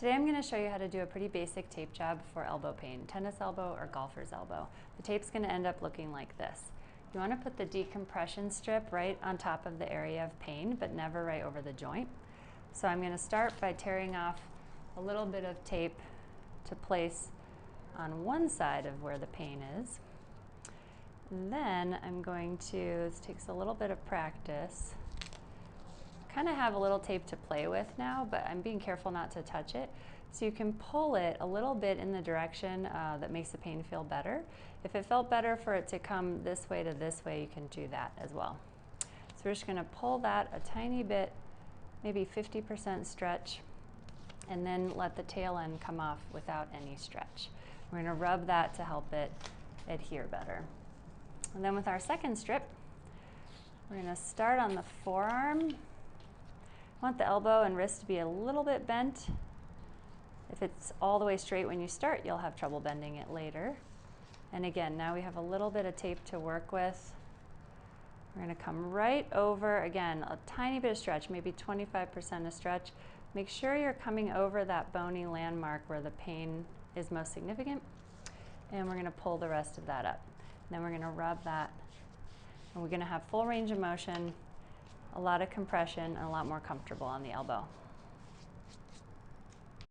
Today I'm going to show you how to do a pretty basic tape job for elbow pain, tennis elbow or golfer's elbow. The tape's going to end up looking like this. You want to put the decompression strip right on top of the area of pain, but never right over the joint. So I'm going to start by tearing off a little bit of tape to place on one side of where the pain is. And then I'm going to, this takes a little bit of practice, kind of have a little tape to play with now, but I'm being careful not to touch it. So you can pull it a little bit in the direction that makes the pain feel better. If it felt better for it to come this way to this way, you can do that as well. So we're just going to pull that a tiny bit, maybe 50% stretch, and then let the tail end come off without any stretch. We're going to rub that to help it adhere better. And then with our second strip, we're going to start on the forearm. I want the elbow and wrist to be a little bit bent. If it's all the way straight when you start, you'll have trouble bending it later. And again, now we have a little bit of tape to work with. We're going to come right over, again, a tiny bit of stretch, maybe 25% of stretch. Make sure you're coming over that bony landmark where the pain is most significant. And we're going to pull the rest of that up. And then we're going to rub that. And we're going to have full range of motion, a lot of compression, and a lot more comfortable on the elbow.